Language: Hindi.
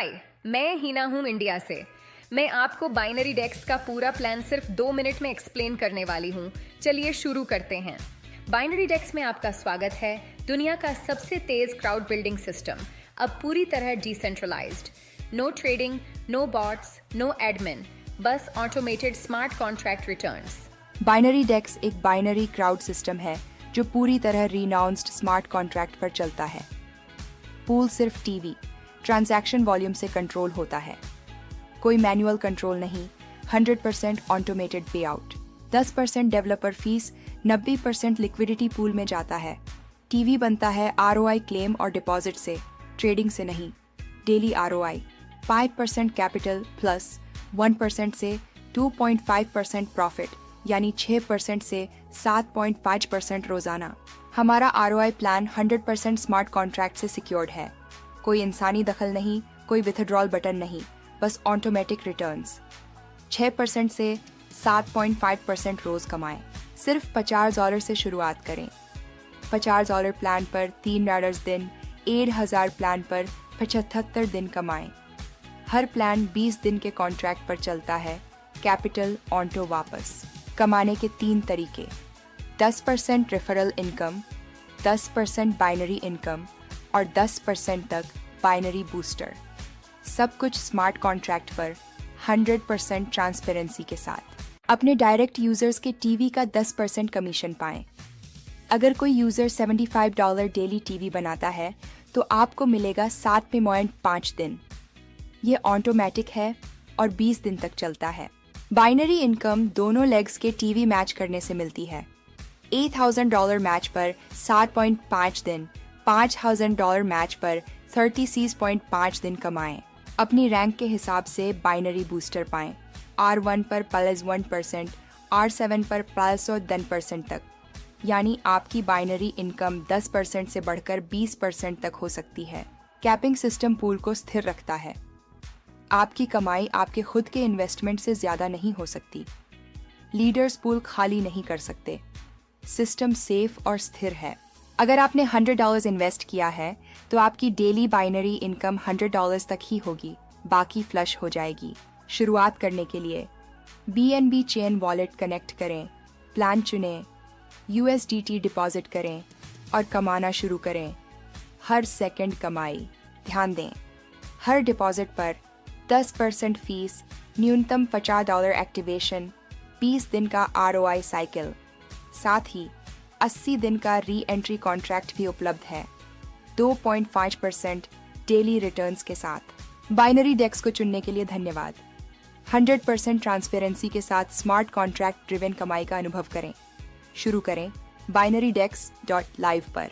हाय, मैं हीना हूँ इंडिया से। मैं आपको बाइनरी डेक्स का पूरा प्लान सिर्फ 2 मिनट में एक्सप्लेन करने वाली हूँ। चलिए शुरू करते हैं। बाइनरी डेक्स में आपका स्वागत है। दुनिया का सबसे तेज क्राउड बिल्डिंग सिस्टम, अब पूरी तरह decentralised. No trading, no bots, no admin, बस automated smart contract returns. Binary DEX एक बाइनरी क्राउड सिस्टम है जो पूरी तरह रिनाउंस्ड स्मार्ट कॉन्ट्रैक्ट पर चलता है। पूल सिर्फ टीवी ट्रांजैक्शन वॉल्यूम से कंट्रोल होता है, कोई मैनुअल कंट्रोल नहीं। 100% ऑटोमेटेड पे out, 10% developer fees, 90% liquidity pool में जाता है। टीवी बनता है ROI क्लेम और डिपॉजिट से, ट्रेडिंग से नहीं। डेली ROI 5% कैपिटल प्लस 1% से 2.5% प्रॉफिट, यानी 6% से 7.5% रोजाना। हमारा ROI प्लान 100% स्मार्ट कॉन्ट्रैक्ट से सिक्योर्ड है। कोई इंसानी दखल नहीं, कोई विथड्रॉल बटन नहीं, बस ऑटोमेटिक रिटर्न्स। 6% से 7.5% रोज कमाएं। सिर्फ $50 से शुरुआत करें। $50 प्लान पर 3 रैडर्स दिन, 1000 प्लान पर 75 दिन कमाएं। हर प्लान 20 दिन के कॉन्ट्रैक्ट पर चलता है। कैपिटल ऑन्टो वापस। कमाने के 3 तरीके: 10% रेफरल इनकम, 10% बाइनरी इनकम और 10% तक बाइनरी बूस्टर। सब कुछ स्मार्ट कॉन्ट्रैक्ट पर 100% ट्रांसपेरेंसी के साथ। अपने डायरेक्ट यूजर्स के टीवी का 10% कमीशन पाएं। अगर कोई यूजर $75 डेली टीवी बनाता है तो आपको मिलेगा 7.5 दिन। ये ऑटोमेटिक है और 20 दिन तक चलता है। बाइनरी इनकम दोनों लेग्स के टीवी मैच करने से मिलती है। $8,000 मैच पर 7.5 दिन, $5,000 मैच पर 36.5 दिन कमाएं। अपनी रैंक के हिसाब से बाइनरी बूस्टर पाएं। R1 पर +1%, R7 पर +10% तक, यानी आपकी बाइनरी इनकम 10% से बढ़कर 20% तक हो सकती है। कैपिंग सिस्टम पूल को स्थिर रखता है। आपकी कमाई आपके खुद के इन्वेस्टमेंट से ज्यादा नहीं हो सकती। लीडर्स पूल खाली नहीं कर सकते। सिस्टम सेफ और स्थिर है। अगर आपने $100 इन्वेस्ट किया है तो आपकी डेली बाइनरी इनकम $100 तक ही होगी, बाकी फ्लश हो जाएगी। शुरुआत करने के लिए BNB चेन वॉलेट कनेक्ट करें, प्लान चुनें, USDT डिपॉजिट करें और कमाना शुरू करें। हर सेकंड कमाई। ध्यान दें, हर डिपॉजिट पर 10% फीस, न्यूनतम $50 एक्टिवेशन, 20 दिन का ROI साइकिल, साथ ही 80 दिन का री एंट्री कॉन्ट्रैक्ट भी उपलब्ध है, 2.5% डेली रिटर्न्स के साथ। बाइनरी डेक्स को चुनने के लिए धन्यवाद। 100% ट्रांसपेरेंसी के साथ स्मार्ट कॉन्ट्रैक्ट ड्रिवन कमाई का अनुभव करें। शुरू करें BinaryDex.live पर।